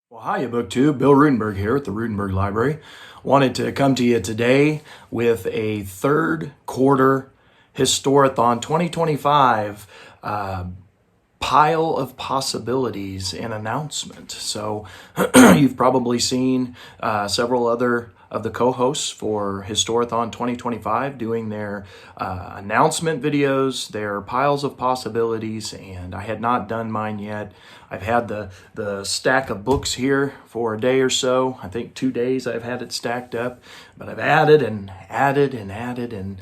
Well, hiya, BookTube. Bill Ruttenberg here at the Ruttenberg Library. Wanted to come to you today with a third quarter Historathon 2025 pile of possibilities and announcement. So you've probably seen several other of the co-hosts for Historathon 2025 doing their announcement videos, their piles of possibilities, and I had not done mine yet. I've had the stack of books here for a day or so. I think 2 days I've had it stacked up, but I've added and added and added, and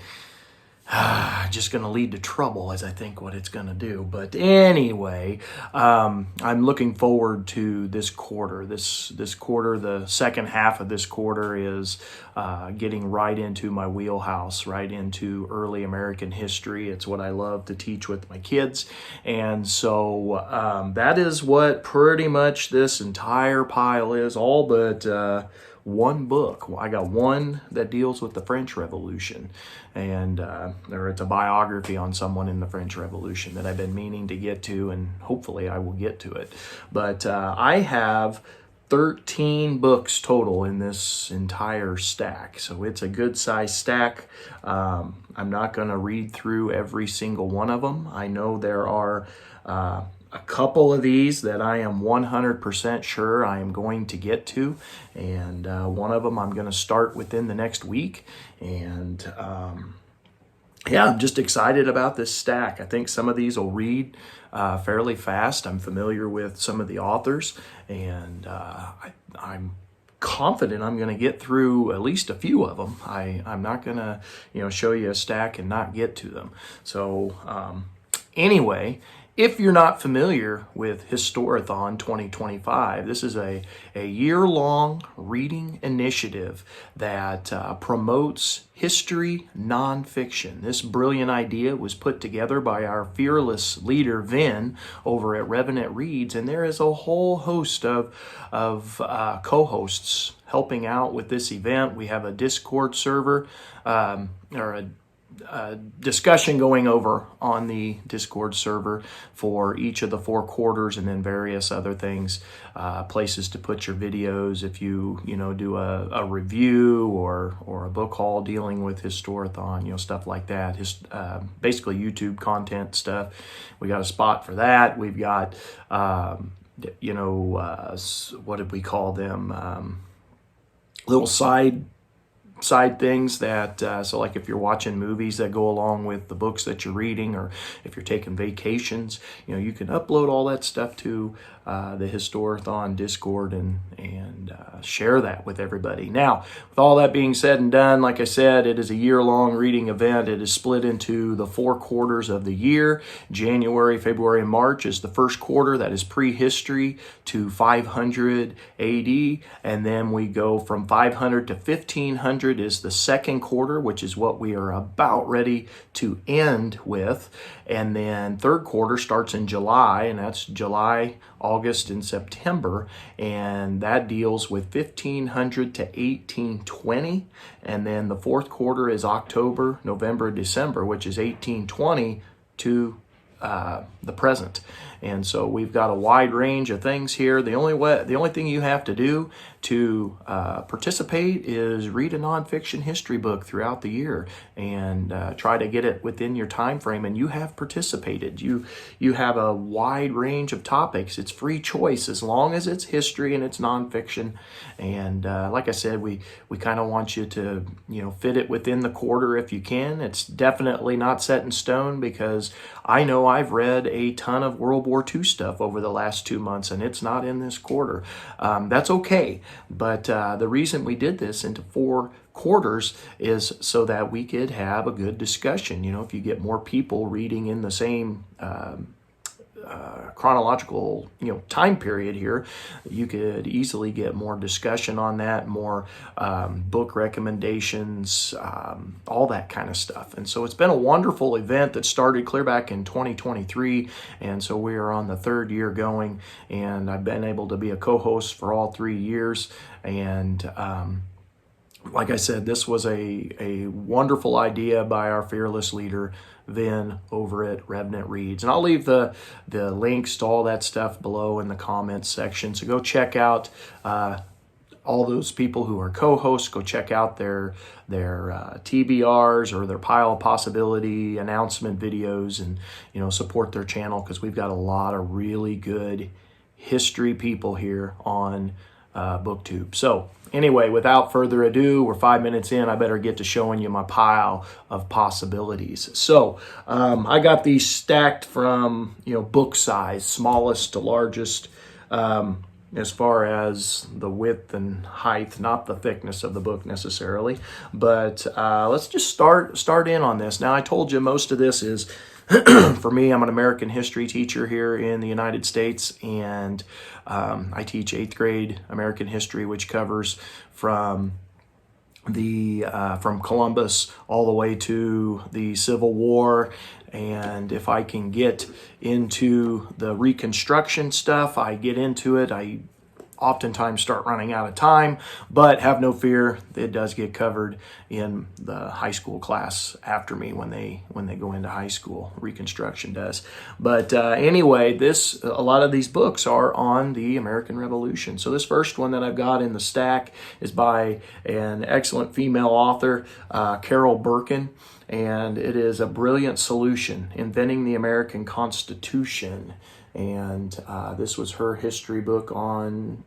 just going to lead to trouble, as I think what it's going to do. But anyway, I'm looking forward to this quarter. This quarter, the second half of this quarter, is getting right into my wheelhouse, right into early American history. It's what I love to teach with my kids, and so that is what pretty much this entire pile is, all but one book. I got one that deals with the French Revolution, and or it's a biography on someone in the French Revolution that I've been meaning to get to, and hopefully I will get to it. But I have 13 books total in this entire stack, so it's a good size stack. I'm not going to read through every single one of them. I know there are a couple of these that I am 100% sure I am going to get to, and one of them I'm going to start within the next week. And yeah, I'm just excited about this stack. I think some of these will read fairly fast. I'm familiar with some of the authors, and I'm confident I'm going to get through at least a few of them. I'm not going to show you a stack and not get to them. So anyway, if you're not familiar with Historathon 2025, this is a year-long reading initiative that promotes history nonfiction. This brilliant idea was put together by our fearless leader, Vin, over at Revenant Reads, and there is a whole host of co-hosts helping out with this event. We have a Discord server, or a discussion going over on the Discord server for each of the 4 quarters, and then various other things, places to put your videos if you do a review or a book haul dealing with Historathon, stuff like that. Basically YouTube content stuff. We got a spot for that. We've got what did we call them, little side things that so like if you're watching movies that go along with the books that you're reading, or if you're taking vacations, you can upload all that stuff to the Historathon Discord and share that with everybody. Now, with all that being said and done, like I said, it is a year-long reading event. It is split into the 4 quarters of the year. January, February, and March is the first quarter. That is prehistory to 500 AD, and then we go from 500 to 1500 is the second quarter, which is what we are about ready to end with. And then third quarter starts in July, and that's July, August, and September, and that deals with 1500 to 1820. And then the fourth quarter is October, November, December, which is 1820 to the present. And so we've got a wide range of things here. The only thing you have to do to participate is read a nonfiction history book throughout the year and try to get it within your time frame, and you have participated. You have a wide range of topics. It's free choice as long as it's history and it's nonfiction. And like I said, we kind of want you to fit it within the quarter if you can. It's definitely not set in stone, because I know I've read a ton of World War II stuff over the last 2 months, and it's not in this quarter. That's okay. But the reason we did this into 4 quarters is so that we could have a good discussion. If you get more people reading in the same chronological time period here, you could easily get more discussion on that, more book recommendations, all that kind of stuff. And so it's been a wonderful event that started clear back in 2023, and so we are on the 3rd year going, and I've been able to be a co-host for all 3 years. And like I said, this was a wonderful idea by our fearless leader, Vin, over at Revenant Reads. And I'll leave the links to all that stuff below in the comments section. So go check out all those people who are co-hosts. Go check out their TBRs or their pile of possibility announcement videos, and support their channel, because we've got a lot of really good history people here on BookTube. So anyway, without further ado, we're 5 minutes in. I better get to showing you my pile of possibilities. So I got these stacked from book size, smallest to largest, as far as the width and height, not the thickness of the book necessarily. But let's just start in on this. Now, I told you most of this is for me. I'm an American history teacher here in the United States, and I teach 8th grade American history, which covers from Columbus all the way to the Civil War. And if I can get into the Reconstruction stuff, I get into it. I oftentimes start running out of time, but have no fear, it does get covered in the high school class after me when they go into high school. Reconstruction does. But anyway, a lot of these books are on the American Revolution. So this first one that I've got in the stack is by an excellent female author, Carol Birkin, and it is A Brilliant Solution: Inventing the American Constitution. And this was her history book on,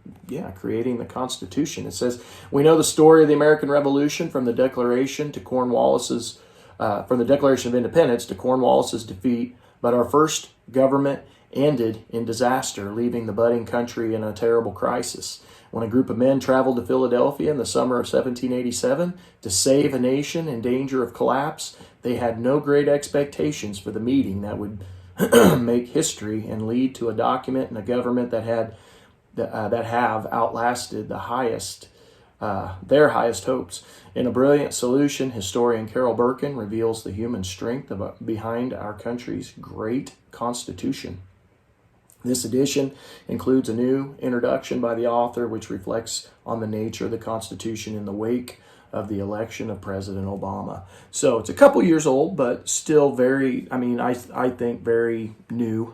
creating the Constitution. It says, we know the story of the American Revolution from the Declaration to Cornwallis's, from the Declaration of Independence to Cornwallis's defeat, but our first government ended in disaster, leaving the budding country in a terrible crisis. When a group of men traveled to Philadelphia in the summer of 1787 to save a nation in danger of collapse, they had no great expectations for the meeting that would make history and lead to a document and a government that have outlasted their highest hopes. In A Brilliant Solution, historian Carol Birkin reveals the human strength behind our country's great Constitution. This edition includes a new introduction by the author, which reflects on the nature of the Constitution in the wake of the election of President Obama. So it's a couple years old, but still very, I think very new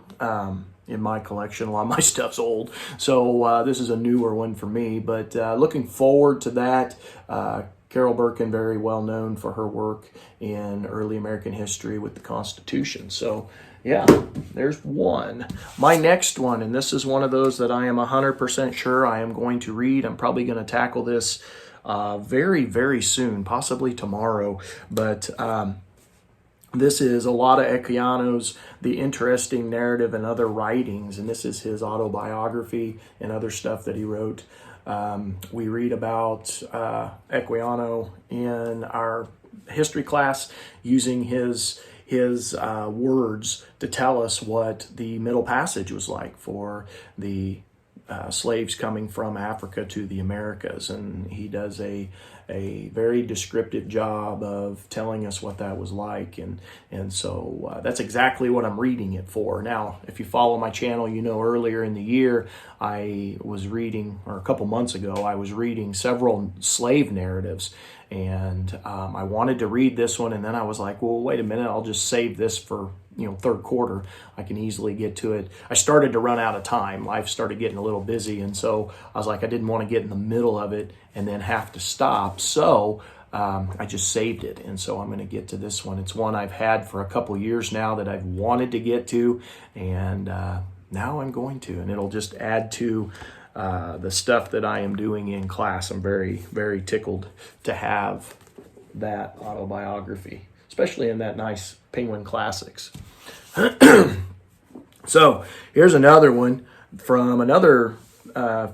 in my collection. A lot of my stuff's old, so this is a newer one for me, but looking forward to that. Carol Birkin, very well known for her work in early American history with the Constitution. So yeah, there's one. My next one, and this is one of those that I am 100% sure I am going to read. I'm probably going to tackle this very, very soon, possibly tomorrow. But this is a lot of Equiano's The Interesting Narrative and Other Writings, and this is his autobiography and other stuff that he wrote. We read about Equiano in our history class, using his words to tell us what the Middle Passage was like for the slaves coming from Africa to the Americas, and he does a very descriptive job of telling us what that was like, and so that's exactly what I'm reading it for. Now, if you follow my channel, earlier in the year I was reading, or a couple months ago, I was reading several slave narratives, and I wanted to read this one, and then I was like, well, wait a minute, I'll just save this for third quarter. I can easily get to it. I started to run out of time. Life started getting a little busy, and so I was like, I didn't want to get in the middle of it and then have to stop. So I just saved it, and so I'm going to get to this one. It's one I've had for a couple years now that I've wanted to get to, and now I'm going to, and it'll just add to the stuff that I am doing in class. I'm very, very tickled to have that autobiography, especially in that nice Penguin Classics. So here's another one from another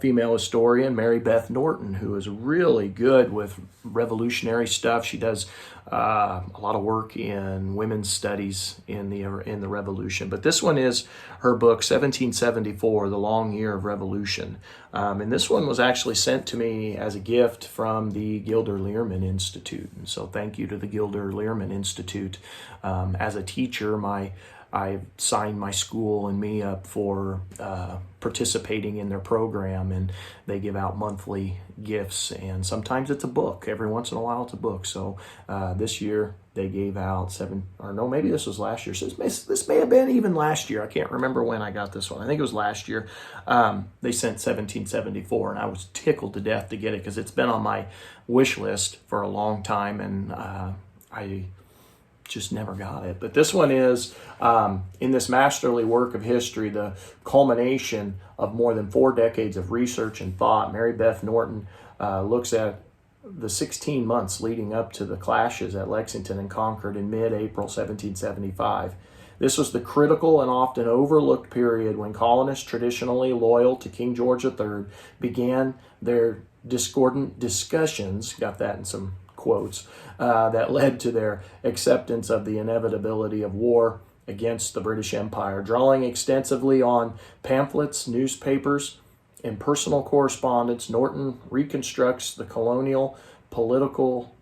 female historian, Mary Beth Norton, who is really good with revolutionary stuff. She does a lot of work in women's studies in the Revolution. But this one is her book, 1774, The Long Year of Revolution. And this one was actually sent to me as a gift from the Gilder Lehrman Institute. And so thank you to the Gilder Lehrman Institute. As a teacher, my I signed my school and me up for participating in their program, and they give out monthly gifts, and sometimes it's a book. Every once in a while it's a book. So this year they gave out maybe this was last year. So this may have been even last year. I can't remember when I got this one. I think it was last year. They sent 1774, and I was tickled to death to get it because it's been on my wish list for a long time, and I just never got it. But this one is, in this masterly work of history, the culmination of more than 4 decades of research and thought. Mary Beth Norton looks at the 16 months leading up to the clashes at Lexington and Concord in mid-April 1775. This was the critical and often overlooked period when colonists traditionally loyal to King George III began their discordant discussions, got that in some quotes, that led to their acceptance of the inevitability of war against the British Empire. Drawing extensively on pamphlets, newspapers, and personal correspondence, Norton reconstructs the colonial political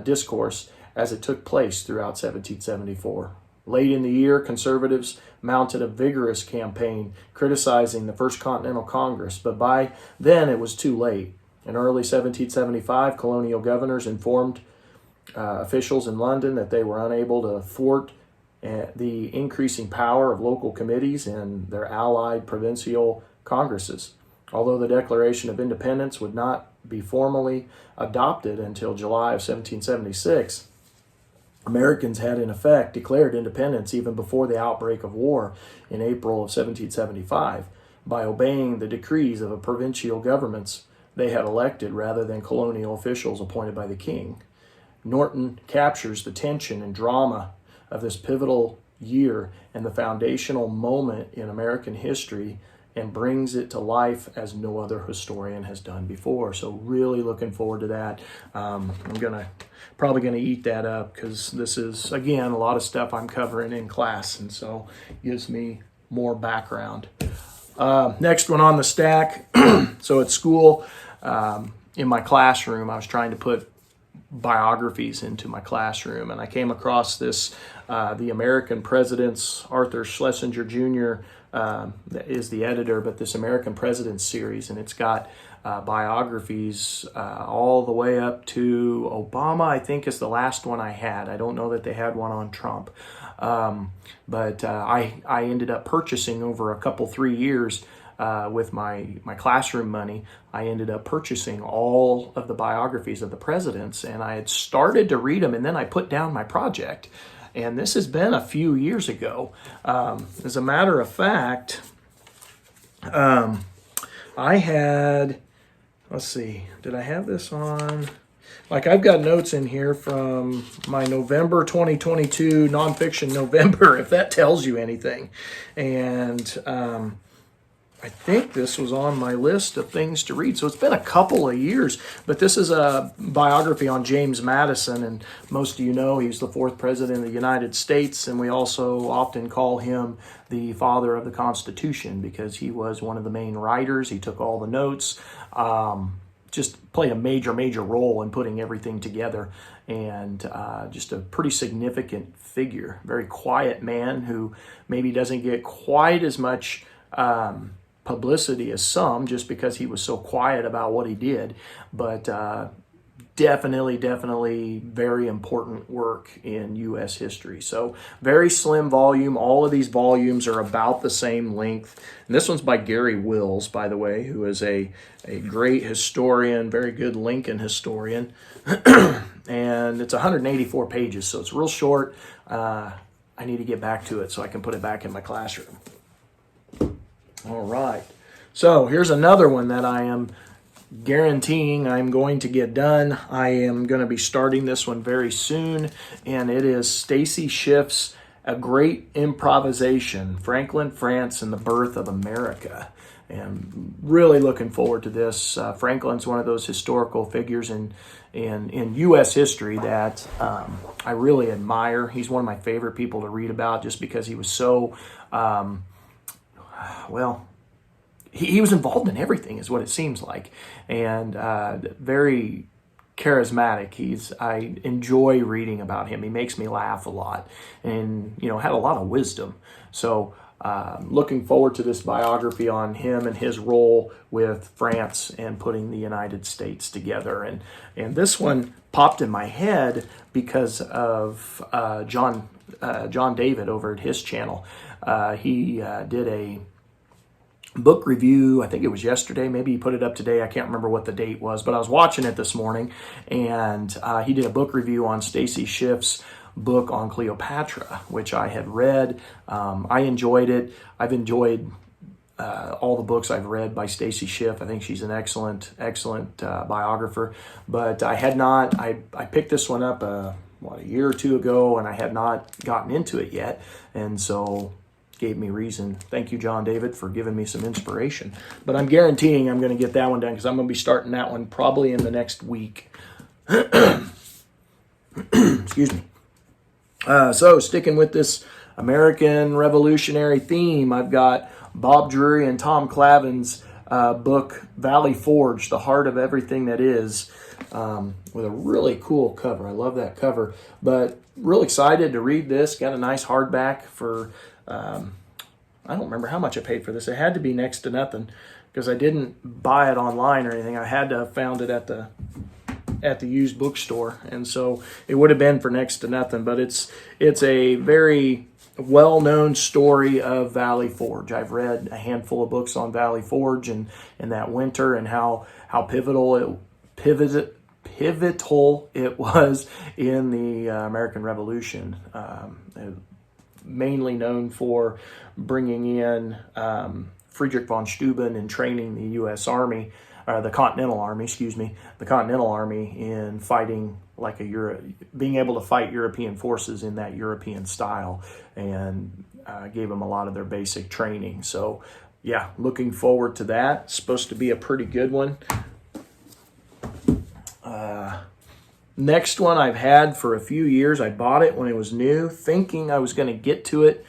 discourse as it took place throughout 1774. Late in the year, conservatives mounted a vigorous campaign criticizing the First Continental Congress, but by then it was too late. In early 1775, colonial governors informed officials in London that they were unable to thwart the increasing power of local committees and their allied provincial congresses. Although the Declaration of Independence would not be formally adopted until July of 1776, Americans had in effect declared independence even before the outbreak of war in April of 1775 by obeying the decrees of the provincial governments they had elected rather than colonial officials appointed by the king. Norton captures the tension and drama of this pivotal year and the foundational moment in American history and brings it to life as no other historian has done before. So really looking forward to that. I'm probably gonna eat that up because this is, again, a lot of stuff I'm covering in class, and so gives me more background. Next one on the stack. So at school, in my classroom, I was trying to put biographies into my classroom, and I came across this, the American Presidents, Arthur Schlesinger Jr. Is the editor, but this American Presidents series, and it's got biographies all the way up to Obama, I think, is the last one I had. I don't know that they had one on Trump. But I ended up purchasing over a couple, 3 years with my classroom money. I ended up purchasing all of the biographies of the presidents, and I had started to read them, and then I put down my project. And this has been a few years ago. As a matter of fact, I had, let's see, did I have this on? Like, I've got notes in here from my November 2022 nonfiction November, if that tells you anything. And I think this was on my list of things to read. So it's been a couple of years, but this is a biography on James Madison. And most of you know he's the 4th president of the United States. And we also often call him the father of the Constitution because he was one of the main writers. He took all the notes, just played a major role in putting everything together. And just a pretty significant figure, very quiet man who maybe doesn't get quite as much publicity as some, just because he was so quiet about what he did, but definitely very important work in U.S. history. So very slim volume. All of these volumes are about the same length. And this one's by Gary Wills, by the way, who is a great historian, very good Lincoln historian. And it's 184 pages, so it's real short. I need to get back to it so I can put it back in my classroom. All right, so here's another one that I am guaranteeing I'm going to get done. I am going to be starting this one very soon, and it is Stacy Schiff's A Great Improvisation, Franklin, France, and the Birth of America. And really looking forward to this. Franklin's one of those historical figures in U.S. history that I really admire. He's one of my favorite people to read about just because he was so... he was involved in everything, is what it seems like, and very charismatic. I enjoy reading about him. He makes me laugh a lot, and had a lot of wisdom. So looking forward to this biography on him and his role with France and putting the United States together. And this one popped in my head because of John David over at his channel. He did a book review, I think it was yesterday, maybe he put it up today, I can't remember what the date was, but I was watching it this morning, and he did a book review on Stacy Schiff's book on Cleopatra, which I had read. I enjoyed it. I've enjoyed all the books I've read by Stacy Schiff. I think she's an excellent biographer, but I had not, I picked this one up a year or two ago, and I had not gotten into it yet, and so gave me reason. Thank you, John David, for giving me some inspiration. But I'm guaranteeing I'm going to get that one done, because I'm going to be starting that one probably in the next week. Excuse me. So sticking with this American Revolutionary theme, I've got Bob Drury and Tom Clavin's book, Valley Forge, The Heart of Everything That Is, with a really cool cover. I love that cover. But real excited to read this. Got a nice hardback for... I don't remember how much I paid for this. It had to be next to nothing, because I didn't buy it online or anything. I had to have found it at the used bookstore, and so it would have been for next to nothing. But it's a very well-known story of Valley Forge. I've read a handful of books on Valley Forge and that winter, and how pivotal it was in the American Revolution. Mainly known for bringing in Friedrich von Steuben and training the U.S. Army, the Continental Army in fighting like being able to fight European forces in that European style, and gave them a lot of their basic training. So yeah, looking forward to that. It's supposed to be a pretty good one. Next one I've had for a few years. I bought it when it was new, thinking I was going to get to it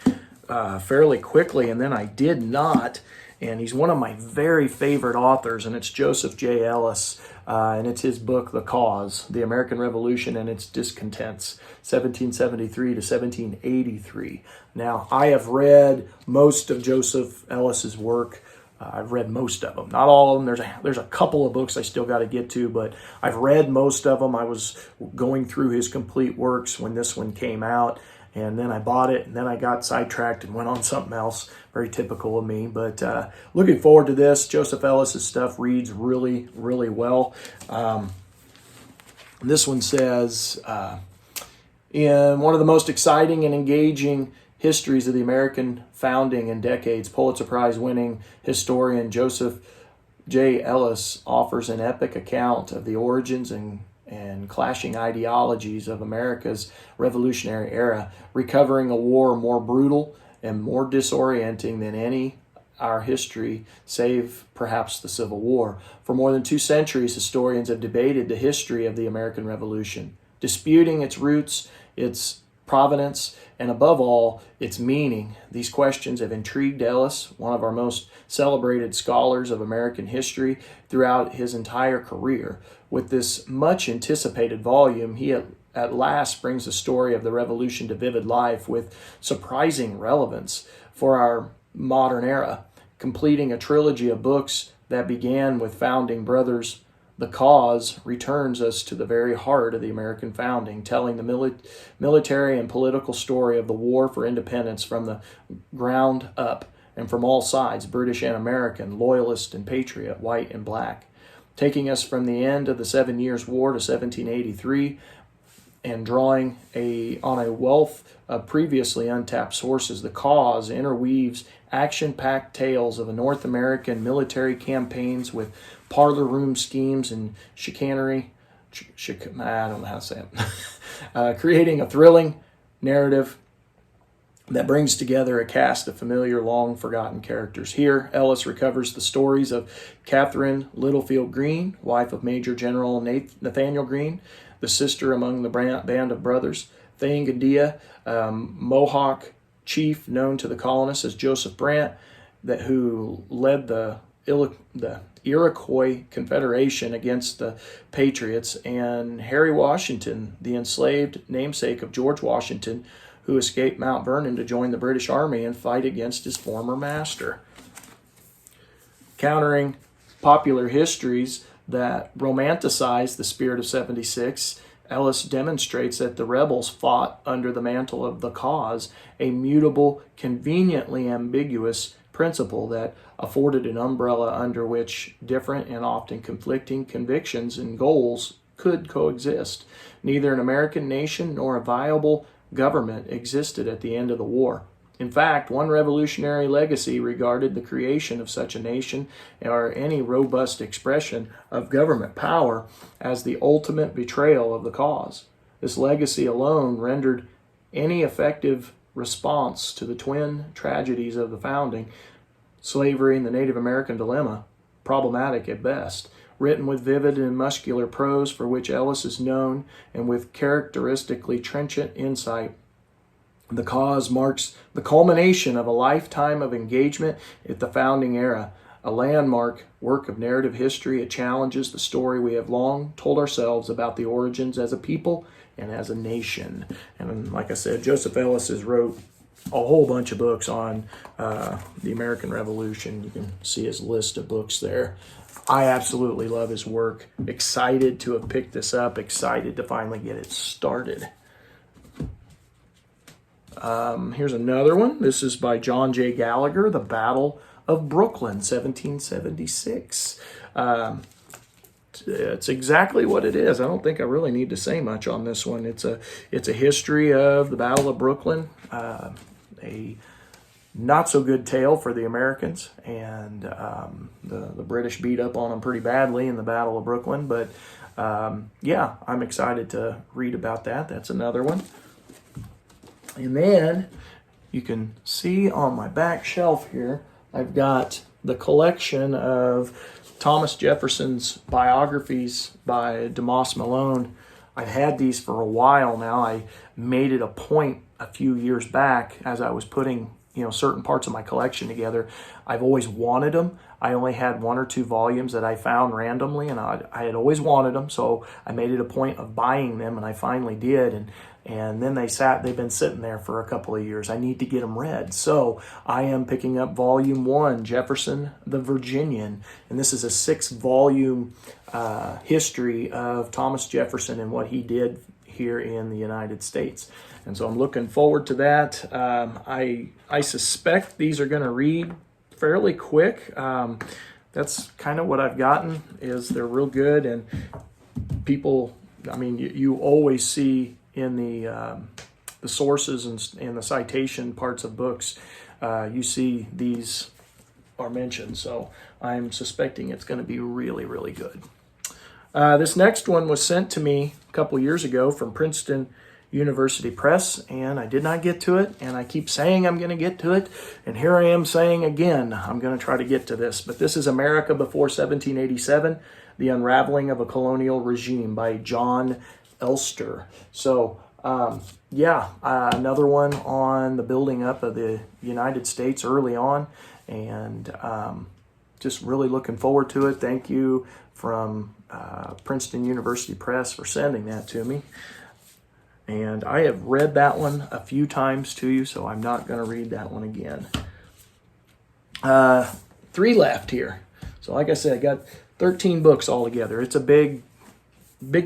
fairly quickly, and then I did not. And he's one of my very favorite authors, and it's Joseph J. Ellis, and it's his book, The Cause, The American Revolution and Its Discontents, 1773 to 1783. Now, I have read most of Joseph Ellis's work. I've read most of them, not all of them. There's a couple of books I still got to get to, but I've read most of them. I was going through his complete works when this one came out, and then I bought it, and then I got sidetracked and went on something else. Very typical of me, but looking forward to this. Joseph Ellis's stuff reads really, really well. This one says, in one of the most exciting and engaging histories of the American founding in decades, Pulitzer Prize winning historian Joseph J. Ellis offers an epic account of the origins and clashing ideologies of America's Revolutionary era, recovering a war more brutal and more disorienting than any our history, save perhaps the Civil War. For more than 2 centuries, historians have debated the history of the American Revolution, disputing its roots, its provenance, and above all, its meaning. These questions have intrigued Ellis, one of our most celebrated scholars of American history, throughout his entire career. With this much anticipated volume, he at last brings the story of the Revolution to vivid life with surprising relevance for our modern era, completing a trilogy of books that began with founding brothers. The Cause returns us to the very heart of the American founding, telling the military and political story of the war for independence from the ground up and from all sides, British and American, loyalist and patriot, white and black, taking us from the end of the 7 Years' War to 1783 and drawing on a wealth of previously untapped sources. The Cause interweaves action-packed tales of a North American military campaigns with parlor room schemes and chicanery. I don't know how to say it. Creating a thrilling narrative that brings together a cast of familiar, long-forgotten characters. Here, Ellis recovers the stories of Catherine Littlefield Greene, wife of Major General Nathaniel Greene, the sister among the band of brothers, Thayendanegea, Mohawk chief known to the colonists as Joseph Brant, who led the the Iroquois Confederation against the Patriots, and Harry Washington, the enslaved namesake of George Washington, who escaped Mount Vernon to join the British Army and fight against his former master. Countering popular histories that romanticize the spirit of 76, Ellis demonstrates that the rebels fought under the mantle of the cause, a mutable, conveniently ambiguous principle that afforded an umbrella under which different and often conflicting convictions and goals could coexist. Neither an American nation nor a viable government existed at the end of the war. In fact, one revolutionary legacy regarded the creation of such a nation or any robust expression of government power as the ultimate betrayal of the cause. This legacy alone rendered any effective response to the twin tragedies of the founding, slavery and the Native American dilemma, problematic at best. Written with vivid and muscular prose for which Ellis is known, and with characteristically trenchant insight, the cause marks the culmination of a lifetime of engagement at the founding era, a landmark work of narrative history. It challenges the story we have long told ourselves about the origins as a people and as a nation. And like I said, Joseph Ellis has wrote a whole bunch of books on the American Revolution. You can see his list of books there. I absolutely love his work. Excited to have picked this up. Excited to finally get it started. Here's another one. This is by John J. Gallagher, The Battle of Brooklyn, 1776. It's exactly what it is. I don't think I really need to say much on this one. It's a history of the Battle of Brooklyn, a not so good tale for the Americans, and the British beat up on them pretty badly in the Battle of Brooklyn. But yeah, I'm excited to read about that. That's another one. And then you can see on my back shelf here, I've got the collection of Thomas Jefferson's biographies by DeMoss Malone. I've had these for a while now. I made it a point a few years back as I was putting certain parts of my collection together. I've always wanted them. I only had 1 or 2 volumes that I found randomly, and I had always wanted them, so I made it a point of buying them, and I finally did. And then they've been sitting there for a couple of years. I need to get them read. So I am picking up Volume 1, Jefferson the Virginian. And this is a 6-volume history of Thomas Jefferson and what he did here in the United States. And so I'm looking forward to that. I suspect these are going to read fairly quick. That's kind of what I've gotten, is they're real good. And people, you always see in the sources and the citation parts of books, you see these are mentioned. So I'm suspecting it's going to be really, really good. This next one was sent to me a couple years ago from Princeton University Press, and I did not get to it, and I keep saying I'm going to get to it, and here I am saying again, I'm going to try to get to this. But this is America Before 1787, The Unraveling of a Colonial Regime by John Elster. So, another one on the building up of the United States early on, and just really looking forward to it. Thank you from Princeton University Press for sending that to me. And I have read that one a few times to you, so I'm not going to read that one again. 3 left here. So like I said, I got 13 books altogether. It's a big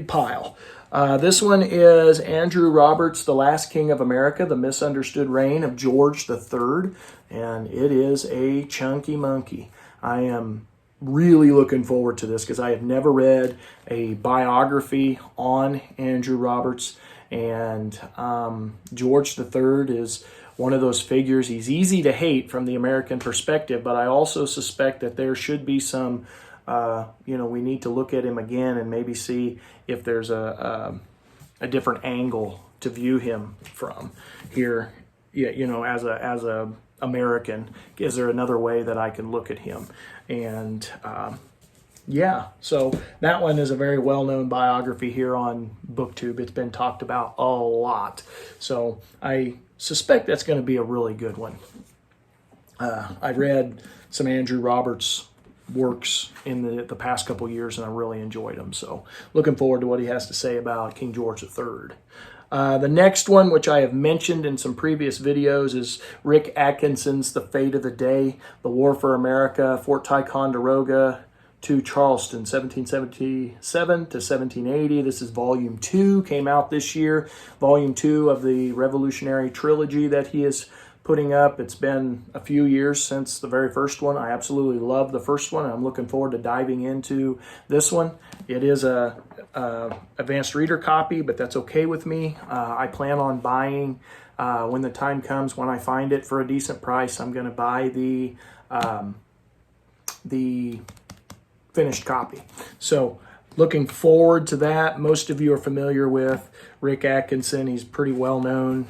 pile. This one is Andrew Roberts' The Last King of America, The Misunderstood Reign of George III, and it is a chunky monkey. I am really looking forward to this because I have never read a biography on Andrew Roberts, and George III is one of those figures. He's easy to hate from the American perspective, but I also suspect that there should be some we need to look at him again and maybe see if there's a different angle to view him from here. As a American, is there another way that I can look at him? And so that one is a very well-known biography here on BookTube. It's been talked about a lot, so I suspect that's going to be a really good one. I read some Andrew Roberts works in the past couple years, and I really enjoyed them. So looking forward to what he has to say about King George III. The next one, which I have mentioned in some previous videos, is Rick Atkinson's The Fate of the Day, The War for America, Fort Ticonderoga to Charleston, 1777 to 1780. This is Volume 2, came out this year. Volume 2 of the Revolutionary Trilogy that he is putting up. It's been a few years since the very first one. I absolutely love the first one, and I'm looking forward to diving into this one. It is a advanced reader copy, but that's okay with me. I plan on buying, when the time comes, when I find it for a decent price, I'm going to buy the finished copy. So looking forward to that. Most of you are familiar with Rick Atkinson. He's pretty well-known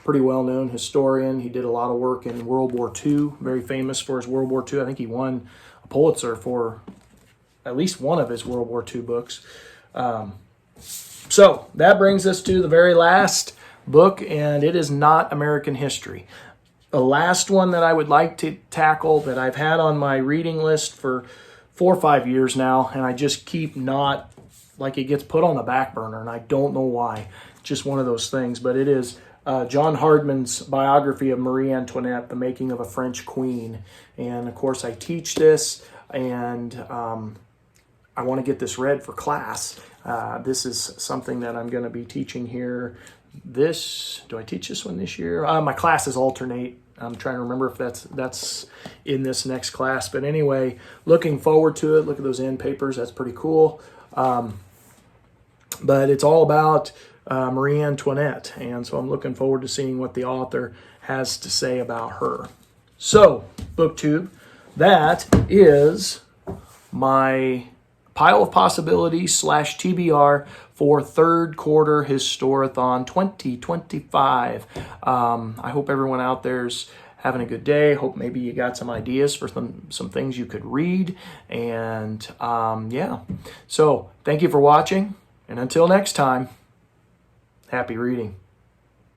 historian. He did a lot of work in World War II, very famous for his World War II. I think he won a Pulitzer for at least one of his World War II books. So that brings us to the very last book, and it is not American history. The last one that I would like to tackle, that I've had on my reading list for 4 or 5 years now, and I just keep not, like, it gets put on the back burner, and I don't know why. Just one of those things. But it is John Hardman's biography of Marie Antoinette, The Making of a French Queen. And of course I teach this, and I want to get this read for class. This is something that I'm going to be teaching here. Do I teach this one this year? My classes alternate. I'm trying to remember if that's in this next class. But anyway, looking forward to it. Look at those end papers. That's pretty cool. But it's all about Marie Antoinette. And so I'm looking forward to seeing what the author has to say about her. So, BookTube, that is my pile of possibilities / TBR for third quarter Historathon 2025. I hope everyone out there's having a good day. Hope maybe you got some ideas for some things you could read. And yeah, so thank you for watching. And until next time, happy reading.